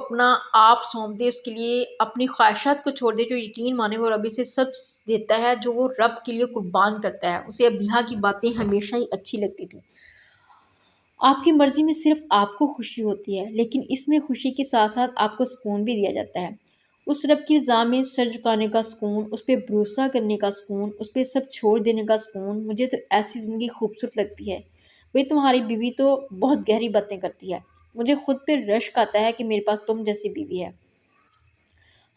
اپنا آپ سونپ دے، اس کے لیے اپنی خواہشات کو چھوڑ دے، جو یقین مانے وہ ربی سے سب دیتا ہے، جو وہ رب کے لیے قربان کرتا ہے۔ اسے ابیہا کی باتیں ہمیشہ ہی اچھی لگتی تھی۔ آپ کی مرضی میں صرف آپ کو خوشی ہوتی ہے، لیکن اس میں خوشی کے ساتھ ساتھ آپ کو سکون بھی دیا جاتا ہے۔ اس رب کی رضا میں سر جھکانے کا سکون، اس پہ بھروسہ کرنے کا سکون، اس پہ سب چھوڑ دینے کا سکون۔ مجھے تو ایسی زندگی خوبصورت لگتی ہے۔ بھئی تمہاری بیوی تو بہت گہری باتیں کرتی ہے۔ مجھے خود پہ رشک آتا ہے کہ میرے پاس تم جیسی بیوی ہے۔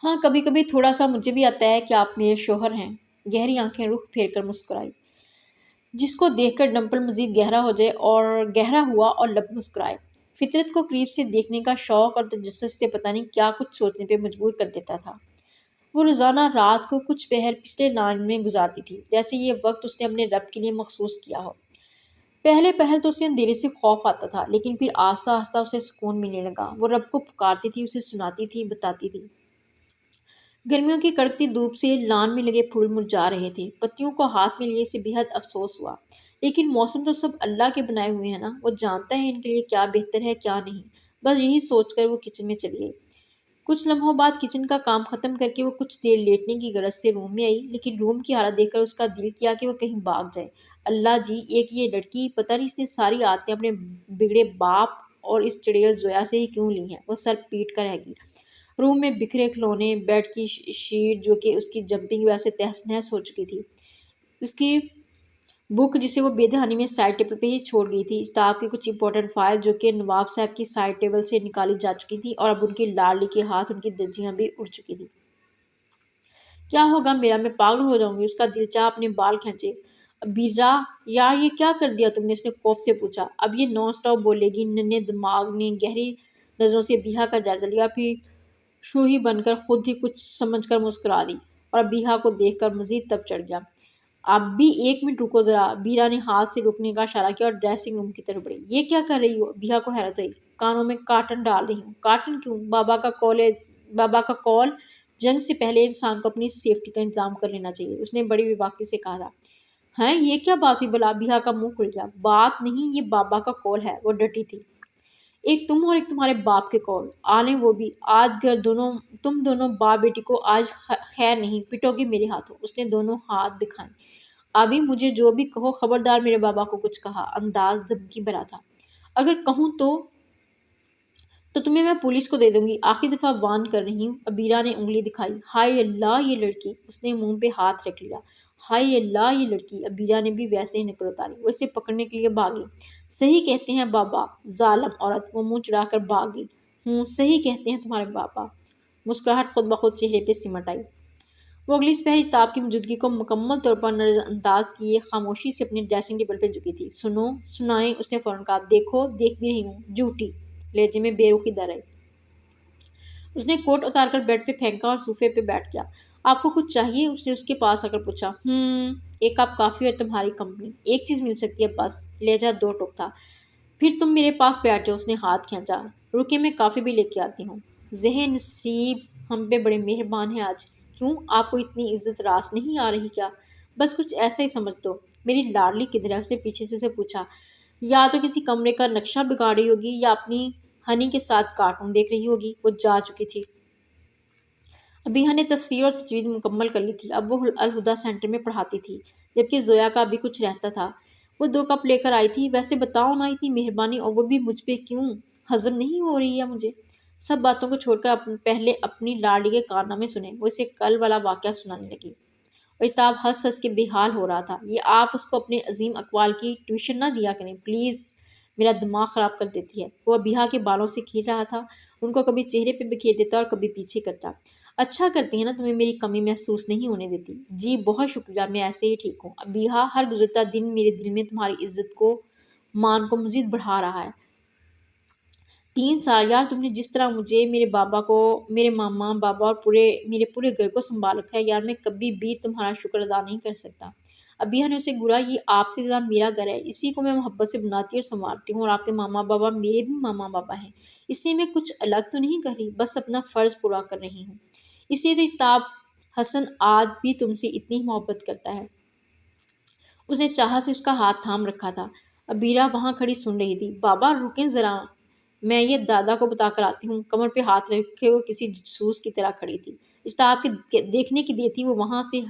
ہاں کبھی کبھی تھوڑا سا مجھے بھی آتا ہے کہ آپ میرے شوہر ہیں۔ گہری آنکھیں رخ پھیر کر مسکرائی، جس کو دیکھ کر ڈمپل مزید گہرا ہو جائے اور گہرا ہوا اور لب مسکرائے۔ فطرت کو قریب سے دیکھنے کا شوق اور تجسس سے پتہ نہیں کیا کچھ سوچنے پہ مجبور کر دیتا تھا۔ وہ روزانہ رات کو کچھ پہر پچھلے لائن میں گزارتی تھی، جیسے یہ وقت اس نے اپنے رب کے لیے مخصوص کیا ہو۔ پہلے پہل تو اسے اندھیرے سے خوف آتا تھا، لیکن پھر آہستہ آہستہ اسے سکون ملنے لگا۔ وہ رب کو پکارتی تھی، اسے سناتی تھی، بتاتی تھی۔ گرمیوں کی کڑکتی دھوپ سے لان میں لگے پھول مرجھا رہے تھے۔ پتیوں کو ہاتھ میں لیے اسے بے حد افسوس ہوا، لیکن موسم تو سب اللہ کے بنائے ہوئے ہیں نا، وہ جانتا ہے ان کے لیے کیا بہتر ہے کیا نہیں۔ بس یہی سوچ کر وہ کچن میں چلی گئی۔ کچھ لمحوں بعد کچن کا کام ختم کر کے وہ کچھ دیر لیٹنے کی غرض سے روم میں آئی، لیکن روم کی حالت دیکھ کر اس کا دل کیا کہ وہ کہیں بھاگ جائے۔ اللہ جی، ایک یہ لڑکی، پتہ نہیں اس نے ساری عادتیں اپنے بگڑے باپ اور اس چڑیل زویا سے ہی کیوں لی ہیں۔ وہ سر پیٹ کر رہ گئی۔ روم میں بکھرے کھلونے، بیڈ کی شیٹ جو کہ اس کی جمپنگ وجہ سے تہس نہس ہو چکی تھی، اس کی بک جسے وہ بے دہانی میں سائڈ ٹیبل پہ ہی چھوڑ گئی تھی، کتاب کی کچھ امپورٹنٹ فائل جو کہ نواب صاحب کی سائڈ ٹیبل سے نکالی جا چکی تھی، اور اب ان کی لاڈلی کے ہاتھ ان کی دجیاں بھی اڑ چکی تھی۔ کیا ہوگا میرا، میں پاگل ہو جاؤں گی۔ اس کا دل چاہا اپنے بال کھینچے۔ ابیرا یار یہ کیا کر دیا تم نے، اس نے خوف سے پوچھا۔ اب یہ نان سٹاپ بولے گی۔ ننھے دماغ نے گہری نظروں سے ابیہا کا جائزہ لیا، پھر شوہی بن کر خود ہی کچھ سمجھ کر مسکرا دی، اور ابیہا کو دیکھ کر مزید تب چڑھ گیا۔ اب بھی ایک منٹ رکو ذرا۔ ابیرا نے ہاتھ سے رکنے کا اشارہ کیا اور ڈریسنگ روم کی طرف بڑھی۔ یہ کیا کر رہی ہو؟ ابیہا کو حیرت ہوئی۔ کانوں میں کاٹن ڈال رہی ہوں۔ کاٹن کیوں؟ بابا کا کال۔ جنگ سے پہلے انسان کو اپنی سیفٹی کا انتظام کر لینا چاہیے، اس نے بڑی بے باکی سے کہا تھا۔ ہیں یہ کیا بات ہوئی بھلا؟ ابیہا کا منہ کھل گیا۔ بات نہیں، یہ بابا کا کال ہے۔ وہ ڈٹی تھی۔ ایک تم اور ایک تمہارے باپ کے کال آ لیں، وہ بھی آج گر تم دونوں باپ بیٹی کو آج خیر نہیں، پٹو گے میرے ہاتھوں۔ اس نے دونوں ہاتھ دکھائے۔ ابھی مجھے جو بھی کہو، خبردار میرے بابا کو کچھ کہا۔ انداز دھمکی بھرا تھا۔ اگر کہوں تو تمہیں میں پولیس کو دے دوں گی، آخری دفعہ وارن کر رہی ہوں۔ ابیرا نے انگلی دکھائی۔ ہائے اللہ یہ لڑکی! اس نے منہ پہ ہاتھ رکھ لیا۔ ہائے اللہ یہ لڑکی! ابیرا نے بھی ویسے ہی نکل اتاری۔ وہ اسے پکڑنے کے لیے بھاگی۔ صحیح کہتے ہیں بابا، ظالم عورت! وہ منہ چڑھا کر بھاگ گئی۔ صحیح کہتے ہیں تمہارے بابا۔ مسکراہٹ خود بخود چہرے پہ سمٹ آئی۔ وہ اگلی سپہر کتاب کی موجودگی کو مکمل طور پر نظر انداز کیے خاموشی سے اپنی ڈریسنگ ٹیبل پہ جھکی تھی۔ سنائیں، اس نے فوراً کہا۔ دیکھو، دیکھ بھی رہی ہوں۔ جھوٹی! لہجے میں بے رخی در آئی۔ اس نے کوٹ اتار کر بیڈ پہ پھینکا اور صوفے پہ بیٹھ گیا۔ آپ کو کچھ چاہیے؟ اس نے اس کے پاس آ کر پوچھا۔ ایک کپ کافی اور تمہاری کمپنی۔ ایک چیز مل سکتی ہے بس۔ لہجہ دو ٹوک تھا۔ پھر تم میرے پاس بیٹھ جاؤ۔ اس نے ہاتھ کھینچا۔ رکے میں کافی بھی لے کے آتی ہوں۔ ذہن نصیب ہم پہ بڑے مہربان ہیں آج۔ کیوں، آپ کو اتنی عزت راست نہیں آ رہی کیا؟ بس کچھ ایسا ہی سمجھ دو۔ میری لاڈلی کدھر ہے؟ اس نے پیچھے سے اسے پوچھا۔ یا تو کسی کمرے کا نقشہ بگاڑ رہی ہوگی یا اپنی ہنی کے ساتھ کارٹون دیکھ رہی ہوگی۔ وہ جا چکی تھی۔ ابیہا نے تفسیر اور تجوید مکمل کر لی تھی۔ اب وہ الہدیٰ سینٹر میں پڑھاتی تھی، جبکہ زویا کا ابھی کچھ رہتا تھا۔ وہ 2 کپ لے کر آئی تھی۔ ویسے بتاؤ نا، اتنی مہربانی، اور وہ بھی مجھ پہ کیوں؟ ہضم نہیں ہو رہی ہے مجھے۔ سب باتوں کو چھوڑ کر پہلے اپنی لاڈلی کے کارنامے سنیں۔ وہ اسے کل والا واقعہ سنانے لگی۔ اجتاب ہنس ہنس کے بے حال ہو رہا تھا۔ یہ آپ اس کو اپنے عظیم اقوال کی ٹیوشن نہ دیا کریں پلیز، میرا دماغ خراب کر دیتی ہے۔ وہ ابیہا کے بالوں سے کھیر رہا تھا، ان کو کبھی چہرے پہ بکھیر دیتا اور کبھی پیچھے کرتا۔ اچھا کرتی ہیں نا، تمہیں میری کمی محسوس نہیں ہونے دیتی۔ جی بہت شکریہ، میں ایسے ہی ٹھیک ہوں۔ ابیہا، ہر گزرتا دن میرے دل میں تمہاری عزت کو، مان کو مزید بڑھا رہا ہے۔ 3 سال یار، تم نے جس طرح مجھے، میرے بابا کو، میرے ماما بابا اور میرے پورے گھر کو سنبھال رکھا ہے، یار میں کبھی بھی تمہارا شکر ادا نہیں کر سکتا۔ ابیہا نے اسے گھورا۔ یہ آپ سے زیادہ میرا گھر ہے، اسی کو میں محبت سے بناتی اور سنوارتی ہوں، اور آپ کے ماما بابا میرے بھی ماما بابا ہیں، اس لیے میں کچھ الگ تو نہیں کر رہی، بس اپنا فرض پورا کر رہی ہوں۔ اس لیے تو اجتاب حسن آج بھی تم سے اتنی محبت کرتا ہے۔ اس نے چاہت سے اس کا ہاتھ تھام رکھا تھا۔ ابیرا وہاں کھڑی سن رہی تھی۔ بابا رکیں ذرا، میں یہ دادا کو بتا کر آتی ہوں۔ کمر پہ ہاتھ رکھے وہ کسی جاسوس کی طرح کھڑی تھی۔ اجتاب کے دیکھنے کی دیتی وہ وہاں سے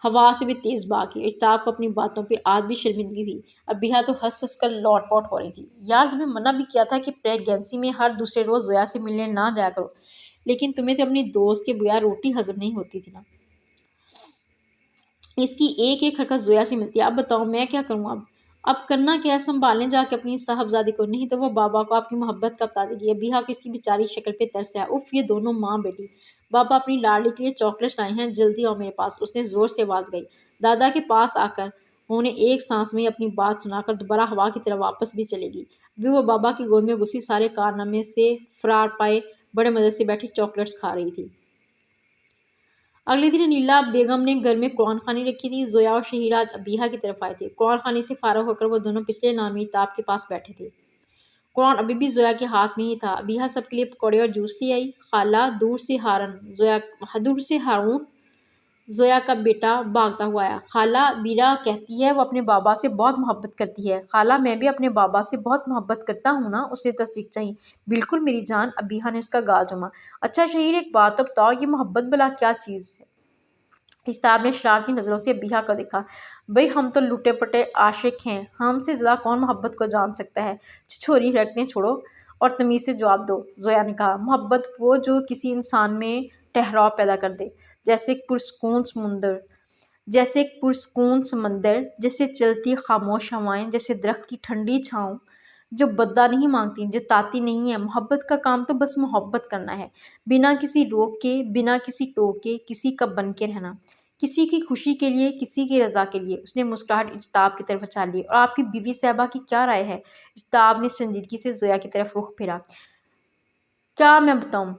ہوا سے بھی تیز بھاگی۔ اجتاب کو اپنی باتوں پہ آج بھی شرمندگی ہوئی۔ ابیہ تو ہنس ہنس کر لوٹ پوٹ ہو رہی تھی۔ یار تمہیں منع بھی کیا تھا کہ پریگنینسی میں ہر دوسرے روز زویا سے ملنے نہ جایا کرو، لیکن تمہیں تو اپنی دوست کے بغیر روٹی ہضم نہیں ہوتی تھی نا۔ اس کی ایک ایک حرکت زویا سے ملتی ہے۔ اب بتاؤ میں کیا کروں؟ اب کرنا کیا ہے؟ سنبھالنے جا کے اپنی صاحبزادی کو، نہیں تو وہ بابا کو آپ کی محبت کا بتا دے گی۔ ابیہ کو اس کی بیچاری شکل پہ ترس ہے۔ اف، یہ دونوں ماں بیٹی۔ بابا اپنی لاڈلی کے لیے چاکلیٹس لائے ہیں، جلدی آؤ میرے پاس۔ اس نے زور سے آواز گئی۔ دادا کے پاس آ کر وہ انہیں ایک سانس میں اپنی بات سنا کر دوبارہ ہوا کی طرح واپس بھی چلے گی۔ ابھی وہ بابا کی گود میں گھسی سارے کارنامے سے فرار پائے بڑے مزے سے بیٹھی چاکلیٹس کھا رہی تھی۔ اگلے دن انیلا بیگم نے گھر میں قرآن خوانی رکھی تھی۔ زویا اور شہیر آج ابیہ کی طرف آئے تھے۔ قرآن خوانی سے فارغ ہو کر وہ دونوں پچھلے نامی تاب کے پاس بیٹھے تھے۔ قرآن ابھی بھی زویا کے ہاتھ میں ہی تھا۔ ابیہ سب کے لیے پکوڑے اور جوس لے آئی۔ خالہ دور سے ہارون، زویا کا بیٹا، بھاگتا ہوا آیا۔ خالہ بیرا کہتی ہے وہ اپنے بابا سے بہت محبت کرتی ہے۔ خالہ میں بھی اپنے بابا سے بہت محبت کرتا ہوں نا، اس نے تصدیق چاہی۔ بالکل میری جان، ابیہ نے اس کا گال چوما۔ اچھا شہیر، ایک بات تو بتاؤ، یہ محبت بلا کیا چیز ہے؟ اجتاب نے شرارتی نظروں سے ابیہ کو دیکھا۔ بھئی ہم تو لٹے پٹے عاشق ہیں، ہم سے زیادہ کون محبت کو جان سکتا ہے؟ چھچوری حرکتیں چھوڑو اور تمیز سے جواب دو، زویا نے کہا۔ محبت وہ جو کسی انسان میں ٹھہراؤ پیدا کر دے، جیسے ایک پرسکون سمندر، جیسے چلتی خاموش ہوائیں، جیسے درخت کی ٹھنڈی چھاؤں جو بدلہ نہیں مانگتی، جتاتی نہیں ہے۔ محبت کا کام تو بس محبت کرنا ہے، بنا کسی روک کے، بنا کسی ٹوک کے، کسی کا بن کے رہنا، کسی کی خوشی کے لیے، کسی کی رضا کے لیے۔ اس نے مسکراہٹ اجتاب کی طرف اچھال لی۔ اور آپ کی بیوی صاحبہ کی کیا رائے ہے؟ اجتاب نے سنجیدگی سے زویا کی طرف رخ پھیرا۔ کیا میں بتاؤں؟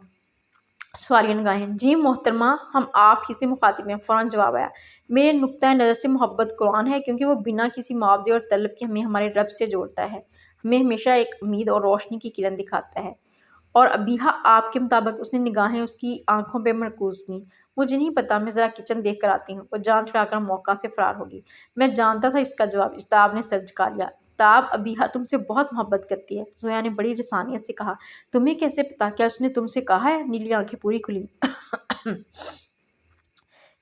سوالیہ نگاہیں۔ جی محترمہ، ہم آپ ہی سے مخاطب ہیں، فوراً جواب آیا۔ میرے نقطۂ نظر سے محبت قرآن ہے، کیونکہ وہ بنا کسی معاوضے اور طلب کے ہمیں ہمارے رب سے جوڑتا ہے، ہمیں ہمیشہ ایک امید اور روشنی کی کرن دکھاتا ہے۔ اور ابیہ آپ کے مطابق؟ اس نے نگاہیں اس کی آنکھوں پہ مرکوز کیں۔ مجھے نہیں پتا، میں ذرا کچن دیکھ کر آتی ہوں۔ وہ جان چھڑا کر موقع سے فرار ہوگی۔ میں جانتا تھا اس کا جواب۔ اجتاب نے سر جھکا لیا۔ اجتاب، ابیہ تم سے بہت محبت کرتی ہے، زویا نے بڑی رسانیت سے کہا۔ تمہیں کیسے پتا؟ کیا اس نے تم سے کہا ہے؟ نیلی آنکھیں پوری کھلیں۔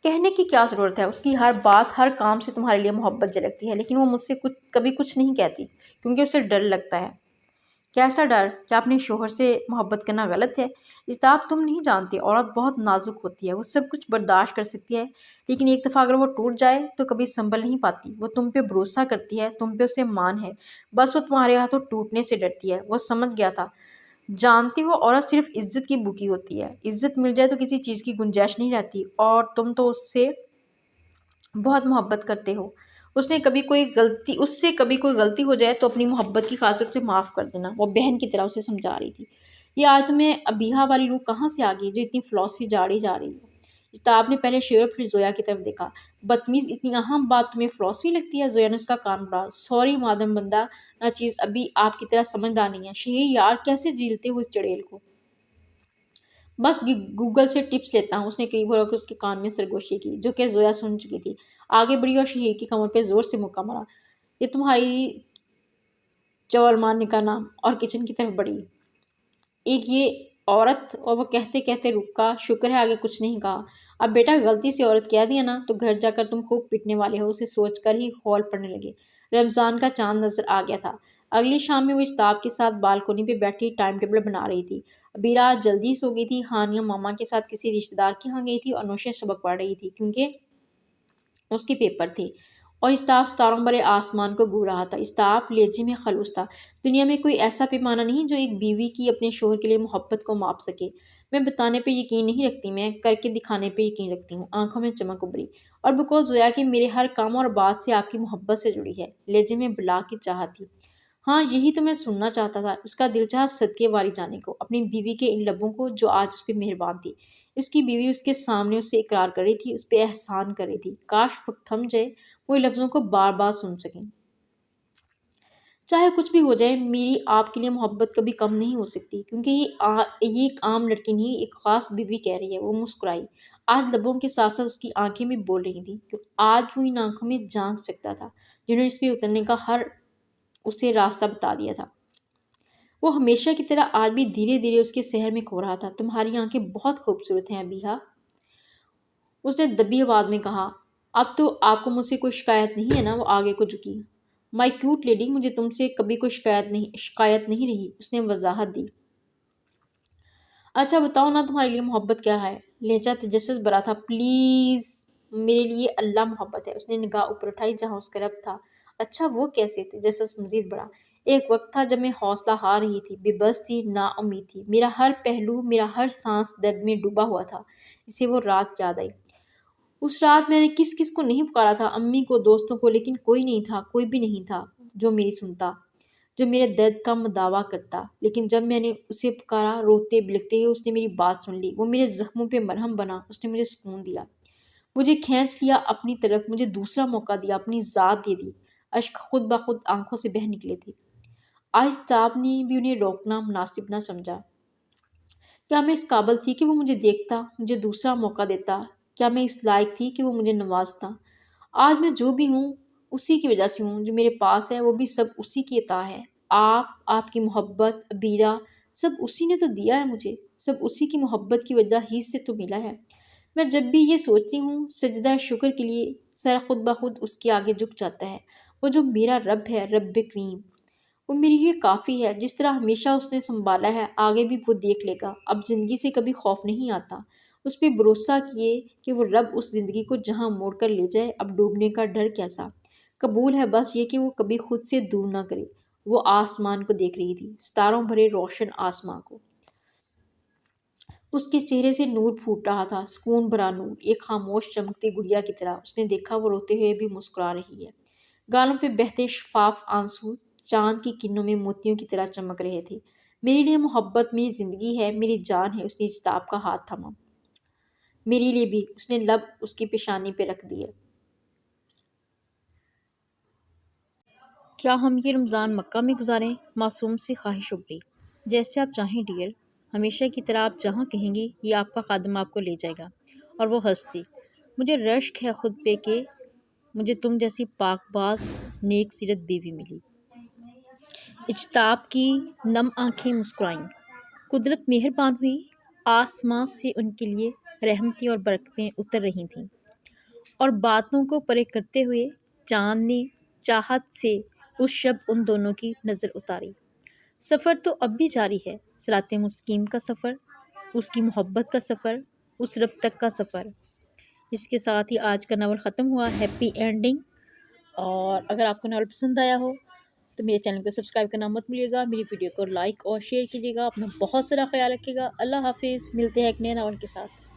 کہنے کی کیا ضرورت ہے؟ اس کی ہر بات، ہر کام سے تمہارے لیے محبت جھلکتی ہے، لیکن وہ مجھ سے کبھی کچھ نہیں کہتی، کیونکہ اسے ڈر لگتا ہے۔ کیسا ڈر؟ کیا اپنے شوہر سے محبت کرنا غلط ہے؟ اجتاب، تم نہیں جانتے، عورت بہت نازک ہوتی ہے، وہ سب کچھ برداشت کر سکتی ہے، لیکن ایک دفعہ اگر وہ ٹوٹ جائے تو کبھی سنبھل نہیں پاتی۔ وہ تم پہ بھروسہ کرتی ہے، تم پہ اسے مان ہے، بس وہ تمہارے ہاتھوں ٹوٹنے سے ڈرتی ہے۔ وہ سمجھ گیا تھا۔ جانتے ہو، عورت صرف عزت کی بھوکی ہوتی ہے، عزت مل جائے تو کسی چیز کی گنجائش نہیں رہتی، اور تم تو اس سے بہت محبت کرتے ہو۔ اس سے کبھی کوئی غلطی ہو جائے تو اپنی محبت کی خاطر اسے معاف کر دینا، وہ بہن کی طرح اسے سمجھا رہی تھی۔ یہ آج تمہیں ابیہ والی روح کہاں سے آ گئی جو اتنی فلسفی جاڑی جا رہی ہے؟ اجتاب نے پہلے شہیر پھر زویا کی طرف دیکھا۔ بدتمیز، اتنی اہم بات تمہیں فلسفی لگتی ہے؟ زویا نے اس کا کان پکڑا۔ سوری مادام بندہ ناچیز، ابھی آپ کی طرح سمجھدار نہیں ہے۔ شہیر، یار کیسے جھیلتے ہو اس چڑیل کو؟ بس گوگل سے ٹپس لیتا ہوں۔ اس نے قریب ہو کر اس کے کان میں سرگوشی کی، جو کہ زویا سن چکی تھی۔ آگے بڑھی اور شہیر کی کمر پہ زور سے مکہ مارا۔ یہ تمہاری چول مارنے کا نام؟ اور کچن کی طرف بڑھی ایک یہ عورت، اور وہ کہتے کہتے رکا۔ شکر ہے آگے کچھ نہیں کہا۔ اب بیٹا غلطی سے عورت کہہ دیا نا تو گھر جا کر تم خوب پٹنے والے ہو، اسے سوچ کر ہی ہول پڑنے لگے۔ رمضان کا چاند نظر آ گیا تھا۔ اگلی شام میں وہ اجتاب کے ساتھ بالکونی پہ بیٹھی ٹائم ٹیبل بنا رہی تھی۔ ابھی رات جلدی سو گئی تھی۔ ہانیہ ماما کے ساتھ کسی رشتہ دار کے ہاں گئی تھی اور نوشین سبق پڑھ رہی تھی، کیونکہ اس کے پیپر تھے، اور اجتاب ستاروں بھرے آسمان کو گھو رہا تھا۔ اجتاب لیجی میں خلوص تھا۔ دنیا میں کوئی ایسا پیمانہ نہیں جو ایک بیوی کی اپنے شوہر کے لیے محبت کو ماپ سکے۔ میں بتانے پہ یقین نہیں رکھتی، میں کر کے دکھانے پہ یقین رکھتی ہوں۔ آنکھوں میں چمک ابھری۔ اور بقول زویا کہ میرے ہر کام اور بات سے آپ کی محبت سے جڑی ہے۔ لیجے میں بلا کی چاہت تھی۔ ہاں، یہی تو میں سننا چاہتا تھا۔ اس کا دل چاہا صدقے واری جانے کو، اپنی بیوی کے ان لبوں کو جو آج اس پہ مہربان تھی۔ اس کی بیوی اس کے سامنے اس سے اقرار کر رہی تھی، اس پہ احسان کر رہی تھی۔ کاش وقت تھم جائے، وہ ان لفظوں کو بار بار سن سکیں۔ چاہے کچھ بھی ہو جائے، میری آپ کے لیے محبت کبھی کم نہیں ہو سکتی، کیونکہ یہ ایک عام لڑکی نہیں، ایک خاص بیوی کہہ رہی ہے۔ وہ مسکرائی۔ آج لبوں کے ساتھ ساتھ اس کی آنکھیں بھی بول رہی تھیں، کہ آج وہ ان آنکھوں میں جھانک سکتا تھا جنہوں نے اس پہ اترنے کا اسے راستہ بتا دیا تھا۔ وہ ہمیشہ کی طرح آج بھی دھیرے دھیرے اس کے سحر میں کھو رہا تھا۔ تمہاری آنکھیں بہت خوبصورت ہیں ابیہا، اس نے دبی آواز میں کہا۔ اب تو آپ کو مجھ سے کوئی شکایت نہیں ہے نا؟ وہ آگے کو جھکی۔ مائی کیوٹ لیڈی، مجھے تم سے کبھی کوئی شکایت نہیں رہی، اس نے وضاحت دی۔ اچھا بتاؤ نا، تمہارے لیے محبت کیا ہے؟ لہجہ تجسس بھرا تھا۔ پلیز، میرے لیے اللہ محبت ہے۔ اس نے نگاہ اوپر اٹھائی جہاں اس کا رب تھا۔ اچھا وہ کیسے؟ تجسس مزید بڑھا۔ ایک وقت تھا جب میں حوصلہ ہار رہی تھی، بے بس تھی، نا امید تھی، میرا ہر پہلو، میرا ہر سانس درد میں ڈوبا ہوا تھا۔ اسے وہ رات یاد آئی۔ اس رات میں نے کس کس کو نہیں پکارا تھا، امی کو، دوستوں کو، لیکن کوئی نہیں تھا، کوئی بھی نہیں تھا جو میری سنتا، جو میرے درد کا مداوا کرتا۔ لیکن جب میں نے اسے پکارا، روتے بلکتے ہوئے، اس نے میری بات سن لی۔ وہ میرے زخموں پہ مرہم بنا، اس نے مجھے سکون دیا، مجھے کھینچ لیا اپنی طرف، مجھے دوسرا موقع دیا، اپنی ذات دے دی۔ اشک خود بخود آنکھوں سے بہہ نکلے تھے۔ آفتاب نے بھی انہیں روکنا مناسب نہ سمجھا۔ کیا میں اس قابل تھی کہ وہ مجھے دیکھتا، مجھے دوسرا موقع دیتا؟ کیا میں اس لائق تھی کہ وہ مجھے نوازتا؟ آج میں جو بھی ہوں اسی کی وجہ سے ہوں، جو میرے پاس ہے وہ بھی سب اسی کی عطا ہے۔ آپ کی محبت، ابیرہ، سب اسی نے تو دیا ہے مجھے، سب اسی کی محبت کی وجہ ہی سے تو ملا ہے۔ میں جب بھی یہ سوچتی ہوں، سجدہ شکر کے لیے سر خود بخود اس کے آگے جھک جاتا ہے۔ وہ جو میرا رب ہے، رب کریم، وہ میرے لیے کافی ہے۔ جس طرح ہمیشہ اس نے سنبھالا ہے، آگے بھی وہ دیکھ لے گا۔ اب زندگی سے کبھی خوف نہیں آتا، اس پہ بھروسہ کیے کہ وہ رب اس زندگی کو جہاں موڑ کر لے جائے۔ اب ڈوبنے کا ڈر کیسا؟ قبول ہے بس یہ کہ وہ کبھی خود سے دور نہ کرے۔ وہ آسمان کو دیکھ رہی تھی، ستاروں بھرے روشن آسمان کو۔ اس کے چہرے سے نور پھوٹ رہا تھا، سکون بھرا نور، ایک خاموش چمکتی گڑیا کی طرح۔ اس نے دیکھا وہ روتے ہوئے بھی مسکرا رہی ہے، گالوں پہ بہتے شفاف آنسو چاند کی کرنوں میں موتیوں کی طرح چمک رہے تھے۔ میرے لیے محبت میری زندگی ہے، میری جان ہے۔ اس نے آفتاب کا ہاتھ تھاما۔ میرے لیے بھی۔ اس نے لب اس کی پیشانی پہ رکھ دیے۔ کیا ہم یہ رمضان مکہ میں گزاریں؟ معصوم سے خواہش ابھری۔ جیسے آپ چاہیں ڈیئر، ہمیشہ کی طرح آپ جہاں کہیں گی یہ آپ کا خادم آپ کو لے جائے گا۔ اور وہ ہنس دی۔ مجھے رشک ہے خود پہ کہ مجھے تم جیسی پاک باز نیک سیرت بیوی ملی۔ اجتاب کی نم آنکھیں مسکرائیں۔ قدرت مہربان ہوئی، آسمان سے ان کے لیے رحمتیں اور برکتیں اتر رہی تھیں، اور باتوں کو پرے کرتے ہوئے چاند نے چاہت سے اس شب ان دونوں کی نظر اتاری۔ سفر تو اب بھی جاری ہے، صراط مستقیم کا سفر، اس کی محبت کا سفر، اس رب تک کا سفر۔ اس کے ساتھ ہی آج کا ناول ختم ہوا، ہیپی اینڈنگ۔ اور اگر آپ کو ناول پسند آیا ہو تو میرے چینل کو سبسکرائب کرنا مت بھولیے گا، میری ویڈیو کو لائک اور شیئر کیجیے گا، اپنا بہت سارا خیال رکھیے گا۔ اللہ حافظ، ملتے ہیں ایک نئے ناول کے ساتھ۔